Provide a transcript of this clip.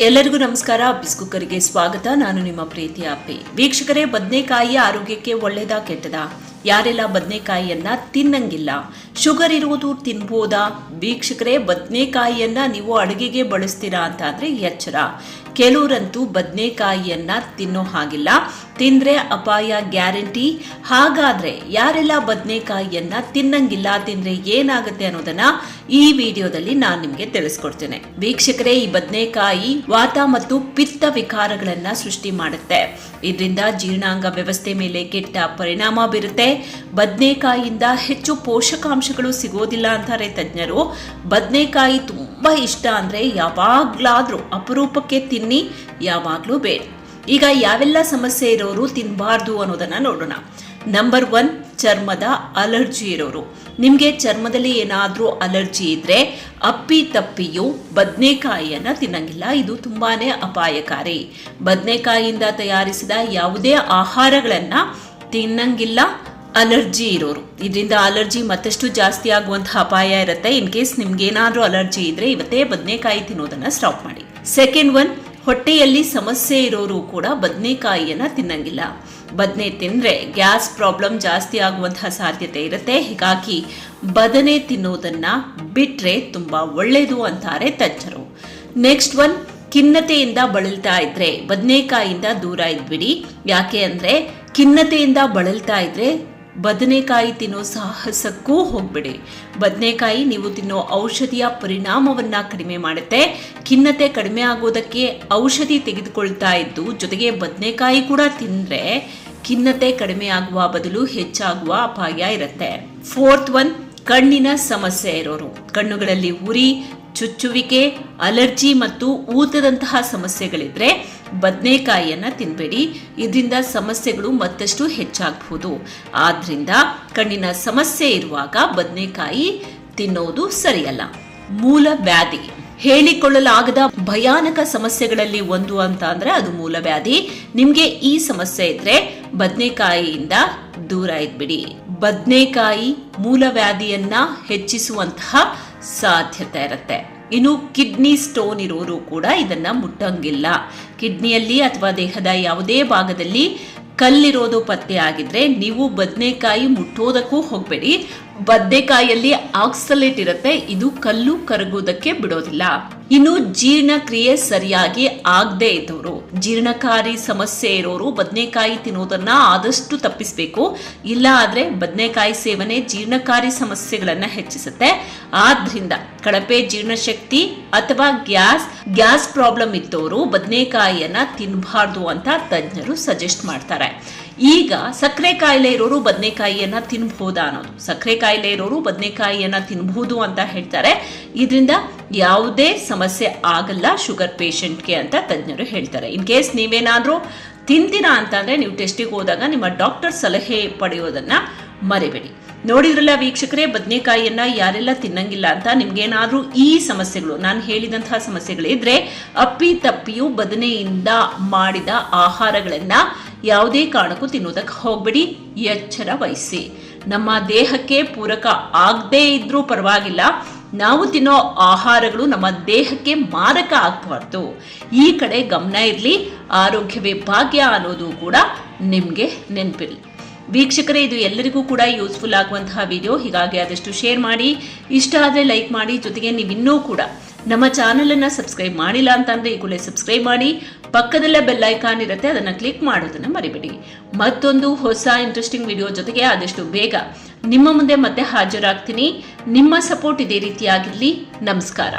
ಎಲ್ಲರಿಗೂ ನಮಸ್ಕಾರ. ಬಿಸ್ ಕುಕ್ಕರ್ಗೆ ಸ್ವಾಗತ. ನಾನು ನಿಮ್ಮ ಪ್ರೀತಿ ಅಪ್ಪಿ. ವೀಕ್ಷಕರೇ, ಬದನೆಕಾಯಿ ಆರೋಗ್ಯಕ್ಕೆ ಒಳ್ಳೆಯದಾ ಕೆಟ್ಟದಾ? ಯಾರೆಲ್ಲ ಬದನೆಕಾಯಿಯನ್ನ ತಿನ್ನಂಗಿಲ್ಲ? ಶುಗರ್ ಇರುವುದು ತಿನ್ಬೋದಾ? ವೀಕ್ಷಕರೇ, ಬದನೆಕಾಯಿಯನ್ನ ನೀವು ಅಡುಗೆಗೆ ಬಳಸ್ತೀರಾ ಅಂತ ಅಂದ್ರೆ ಎಚ್ಚರ. ಕೆಲವರಂತೂ ಬದನೆಕಾಯಿಯನ್ನ ತಿನ್ನೋ ಹಾಗಿಲ್ಲ, ತಿಂದ್ರೆ ಅಪಾಯ ಗ್ಯಾರಂಟಿ. ಹಾಗಾದ್ರೆ ಯಾರೆಲ್ಲ ಬದನೆಕಾಯಿಯನ್ನ ತಿನ್ನಂಗಿಲ್ಲ, ತಿಂದ್ರೆ ಏನಾಗುತ್ತೆ ಅನ್ನೋದನ್ನ ಈ ವಿಡಿಯೋದಲ್ಲಿ ನಾನು ನಿಮ್ಗೆ ತಿಳಿಸ್ಕೊಡ್ತೇನೆ. ವೀಕ್ಷಕರೇ, ಈ ಬದನೆಕಾಯಿ ವಾತ ಮತ್ತು ಪಿತ್ತ ವಿಕಾರಗಳನ್ನ ಸೃಷ್ಟಿ ಮಾಡುತ್ತೆ. ಇದರಿಂದ ಜೀರ್ಣಾಂಗ ವ್ಯವಸ್ಥೆ ಮೇಲೆ ಕೆಟ್ಟ ಪರಿಣಾಮ ಬೀರುತ್ತೆ. ಬದನೆಕಾಯಿಯಿಂದ ಹೆಚ್ಚು ಪೋಷಕಾಂಶಗಳು ಸಿಗೋದಿಲ್ಲ ಅಂತಾರೆ ತಜ್ಞರು. ಬದನೆಕಾಯಿ ತುಂಬಾ ಇಷ್ಟ ಅಂದ್ರೆ ಯಾವಾಗ್ಲಾದ್ರೂ ಅಪರೂಪಕ್ಕೆ ತಿನ್ನಿ, ಯಾವಾಗ್ಲೂ ಬೇಡ. ಈಗ ಯಾವೆಲ್ಲ ಸಮಸ್ಯೆ ಇರೋರು ತಿನ್ನಬಾರ್ದು ಅನ್ನೋದನ್ನ ನೋಡೋಣ. ನಂಬರ್ 1, ಚರ್ಮದ ಅಲರ್ಜಿ ಇರೋರು. ನಿಮ್ಗೆ ಚರ್ಮದಲ್ಲಿ ಏನಾದ್ರೂ ಅಲರ್ಜಿ ಇದ್ರೆ ಅಪ್ಪಿ ತಪ್ಪಿಯೂ ಬದನೆಕಾಯಿಯನ್ನ ತಿನ್ನಂಗಿಲ್ಲ. ಇದು ತುಂಬಾನೇ ಅಪಾಯಕಾರಿ. ಬದನೆಕಾಯಿಯಿಂದ ತಯಾರಿಸಿದ ಯಾವುದೇ ಆಹಾರಗಳನ್ನ ತಿನ್ನಂಗಿಲ್ಲ ಅಲರ್ಜಿ ಇರೋರು. ಇದರಿಂದ ಅಲರ್ಜಿ ಮತ್ತಷ್ಟು ಜಾಸ್ತಿ ಆಗುವಂತಹ ಅಪಾಯ ಇರುತ್ತೆ. ಇನ್ ಕೇಸ್ ನಿಮ್ಗೇನಾದ್ರೂ ಅಲರ್ಜಿ ಇದ್ರೆ ಇವತ್ತೇ ಬದನೆಕಾಯಿ ತಿನ್ನೋದನ್ನ ಸ್ಟಾಪ್ ಮಾಡಿ. ಸೆಕೆಂಡ್ 1, ಹೊಟ್ಟೆಯಲ್ಲಿ ಸಮಸ್ಯೆ ಇರೋರು ಕೂಡ ಬದನೆಕಾಯಿಯನ್ನ ತಿನ್ನಂಗಿಲ್ಲ. ಬದನೆ ತಿಂದ್ರೆ ಗ್ಯಾಸ್ ಪ್ರಾಬ್ಲಮ್ ಜಾಸ್ತಿ ಆಗುವಂತಹ ಸಾಧ್ಯತೆ ಇರುತ್ತೆ. ಹೀಗಾಗಿ ಬದನೆ ತಿನ್ನೋದನ್ನ ಬಿಟ್ರೆ ತುಂಬಾ ಒಳ್ಳೇದು ಅಂತಾರೆ ತಜ್ಞರು. ನೆಕ್ಸ್ಟ್ 1, ಖಿನ್ನತೆಯಿಂದ ಬಳಲ್ತಾ ಇದ್ರೆ ಬದನೆಕಾಯಿಯಿಂದ ದೂರ ಇದ್ಬಿಡಿ. ಯಾಕೆ ಅಂದ್ರೆ ಖಿನ್ನತೆಯಿಂದ ಬಳಲ್ತಾ ಇದ್ರೆ ಬದನೆಕಾಯಿ ತಿನ್ನೋ ಸಾಹಸಕ್ಕೂ ಹೋಗ್ಬಿಡಿ. ಬದನೆಕಾಯಿ ನೀವು ತಿನ್ನೋ ಔಷಧಿಯ ಪರಿಣಾಮವನ್ನ ಕಡಿಮೆ ಮಾಡುತ್ತೆ. ಖಿನ್ನತೆ ಕಡಿಮೆ ಆಗೋದಕ್ಕೆ ಔಷಧಿ ತೆಗೆದುಕೊಳ್ತಾ ಇದ್ದು ಜೊತೆಗೆ ಬದನೆಕಾಯಿ ಕೂಡ ತಿಂದ್ರೆ ಖಿನ್ನತೆ ಕಡಿಮೆ ಆಗುವ ಬದಲು ಹೆಚ್ಚಾಗುವ ಅಪಾಯ ಇರುತ್ತೆ. ಫೋರ್ತ್ 1, ಕಣ್ಣಿನ ಸಮಸ್ಯೆ ಇರೋರು. ಕಣ್ಣುಗಳಲ್ಲಿ ಉರಿ, ಚುಚ್ಚುವಿಕೆ, ಅಲರ್ಜಿ ಮತ್ತು ಊತದಂತಹ ಸಮಸ್ಯೆಗಳಿದ್ರೆ ಬದನೆಕಾಯಿಯನ್ನ ತಿನ್ಬೇಡಿ. ಇದರಿಂದ ಸಮಸ್ಯೆಗಳು ಮತ್ತಷ್ಟು ಹೆಚ್ಚಾಗಬಹುದು. ಆದ್ರಿಂದ ಕಣ್ಣಿನ ಸಮಸ್ಯೆ ಇರುವಾಗ ಬದನೆಕಾಯಿ ತಿನ್ನೋದು ಸರಿಯಲ್ಲ. ಮೂಲವ್ಯಾಧಿ. ಹೇಳಿಕೊಳ್ಳಲಾಗದ ಭಯಾನಕ ಸಮಸ್ಯೆಗಳಲ್ಲಿ ಒಂದು ಅಂತ ಅಂದ್ರೆ ಅದು ಮೂಲವ್ಯಾಧಿ. ನಿಮ್ಗೆ ಈ ಸಮಸ್ಯೆ ಇದ್ರೆ ಬದನೆಕಾಯಿಯಿಂದ ದೂರ ಇದ್ಬಿಡಿ. ಬದನೆಕಾಯಿ ಮೂಲವ್ಯಾಧಿಯನ್ನ ಹೆಚ್ಚಿಸುವಂತಹ ಸಾಧ್ಯತೆ ಇರುತ್ತೆ. ಇನ್ನು ಕಿಡ್ನಿ ಸ್ಟೋನ್ ಇರೋರು ಕೂಡ ಇದನ್ನ ಮುಟ್ಟಂಗಿಲ್ಲ. ಕಿಡ್ನಿಯಲ್ಲಿ ಅಥವಾ ದೇಹದ ಯಾವುದೇ ಭಾಗದಲ್ಲಿ ಕಲ್ಲಿರೋದು ಪತ್ತೆ ಆಗಿದ್ರೆ ನೀವು ಬದನೆಕಾಯಿ ಮುಟ್ಟೋದಕ್ಕೂ ಹೋಗ್ಬೇಡಿ. ಬದನೆಕಾಯಿಯಲ್ಲಿ ಆಕ್ಸಲೇಟ್ ಇರುತ್ತೆ, ಇದು ಕಲ್ಲು ಕರಗೋದಕ್ಕೆ ಬಿಡೋದಿಲ್ಲ. ಇನ್ನು ಜೀರ್ಣಕ್ರಿಯೆ ಸರಿಯಾಗಿ ಆಗದೆ ಇದ್ದವರು, ಜೀರ್ಣಕಾರಿ ಸಮಸ್ಯೆ ಇರೋರು ಬದನೆಕಾಯಿ ತಿನ್ನೋದನ್ನ ಆದಷ್ಟು ತಪ್ಪಿಸಬೇಕು. ಇಲ್ಲ ಆದ್ರೆ ಬದನೆಕಾಯಿ ಸೇವನೆ ಜೀರ್ಣಕಾರಿ ಸಮಸ್ಯೆಗಳನ್ನ ಹೆಚ್ಚಿಸುತ್ತೆ. ಆದ್ರಿಂದ ಕಳಪೆ ಜೀರ್ಣಶಕ್ತಿ ಅಥವಾ ಗ್ಯಾಸ್ ಪ್ರಾಬ್ಲಮ್ ಇದ್ದವರು ಬದನೆಕಾಯಿಯನ್ನ ತಿನ್ನಬಾರ್ದು ಅಂತ ತಜ್ಞರು ಸಜೆಸ್ಟ್ ಮಾಡ್ತಾರೆ. ಈಗ ಸಕ್ಕರೆ ಕಾಯಿಲೆ ಇರೋರು ಬದನೆಕಾಯಿಯನ್ನ ತಿನ್ಬಹುದಾ ಅನ್ನೋದು. ಸಕ್ಕರೆ ಕಾಯಿಲೆ ಇರೋರು ಬದನೆಕಾಯಿಯನ್ನ ತಿನ್ಬಹುದು ಅಂತ ಹೇಳ್ತಾರೆ. ಇದರಿಂದ ಯಾವುದೇ ಸಮಸ್ಯೆ ಆಗಲ್ಲ ಶುಗರ್ ಪೇಷಂಟ್ಗೆ ಅಂತ ತಜ್ಞರು ಹೇಳ್ತಾರೆ. ಇನ್ ಕೇಸ್ ನೀವೇನಾದ್ರೂ ತಿಂತೀರಾ ಅಂತಂದ್ರೆ ನೀವು ಟೆಸ್ಟಿಗೆ ಹೋದಾಗ ನಿಮ್ಮ ಡಾಕ್ಟರ್ ಸಲಹೆ ಪಡೆಯೋದನ್ನ ಮರಿಬೇಡಿ. ನೋಡಿದ್ರಲ್ಲ ವೀಕ್ಷಕರೇ, ಬದನೆಕಾಯಿಯನ್ನ ಯಾರೆಲ್ಲ ತಿನ್ನಂಗಿಲ್ಲ ಅಂತ. ನಿಮ್ಗೇನಾದ್ರೂ ಈ ಸಮಸ್ಯೆಗಳು, ನಾನು ಹೇಳಿದಂತಹ ಸಮಸ್ಯೆಗಳಿದ್ರೆ ಅಪ್ಪಿ ತಪ್ಪಿಯು ಬದನೆಯಿಂದ ಮಾಡಿದ ಆಹಾರಗಳನ್ನ ಯಾವುದೇ ಕಾರಣಕ್ಕೂ ತಿನ್ನೋದಕ್ಕೆ ಹೋಗ್ಬಿಡಿ. ಎಚ್ಚರ ವಹಿಸಿ. ನಮ್ಮ ದೇಹಕ್ಕೆ ಪೂರಕ ಆಗದೇ ಇದ್ರೂ ಪರವಾಗಿಲ್ಲ, ನಾವು ತಿನ್ನೋ ಆಹಾರಗಳು ನಮ್ಮ ದೇಹಕ್ಕೆ ಮಾರಕ ಆಗಬಾರ್ದು. ಈ ಕಡೆ ಗಮನ ಇರಲಿ. ಆರೋಗ್ಯವೇ ಭಾಗ್ಯ ಅನ್ನೋದು ಕೂಡ ನಿಮ್ಗೆ ನೆನಪಿರಲಿ. ವೀಕ್ಷಕರೇ, ಇದು ಎಲ್ಲರಿಗೂ ಕೂಡ ಯೂಸ್ಫುಲ್ ಆಗುವಂತಹ ವಿಡಿಯೋ. ಹೀಗಾಗಿ ಆದಷ್ಟು ಶೇರ್ ಮಾಡಿ, ಇಷ್ಟ ಆದರೆ ಲೈಕ್ ಮಾಡಿ. ಜೊತೆಗೆ ನೀವಿನ್ನೂ ಕೂಡ ನಮ್ಮ ಚಾನೆಲ್ ಅನ್ನ ಸಬ್ಸ್ಕ್ರೈಬ್ ಮಾಡಿಲ್ಲ ಅಂತಂದ್ರೆ ಈ ಕೂಡಲೇ ಸಬ್ಸ್ಕ್ರೈಬ್ ಮಾಡಿ. ಪಕ್ಕದಲ್ಲೇ ಬೆಲ್ ಐಕಾನ್ ಇರುತ್ತೆ, ಅದನ್ನ ಕ್ಲಿಕ್ ಮಾಡೋದನ್ನ ಮರಿಬೇಡಿ. ಮತ್ತೊಂದು ಹೊಸ ಇಂಟ್ರೆಸ್ಟಿಂಗ್ ವಿಡಿಯೋ ಜೊತೆಗೆ ಆದಷ್ಟು ಬೇಗ ನಿಮ್ಮ ಮುಂದೆ ಮತ್ತೆ ಹಾಜರಾಗ್ತೀನಿ. ನಿಮ್ಮ ಸಪೋರ್ಟ್ ಇದೇ ರೀತಿಯಾಗಿರ್ಲಿ. ನಮಸ್ಕಾರ.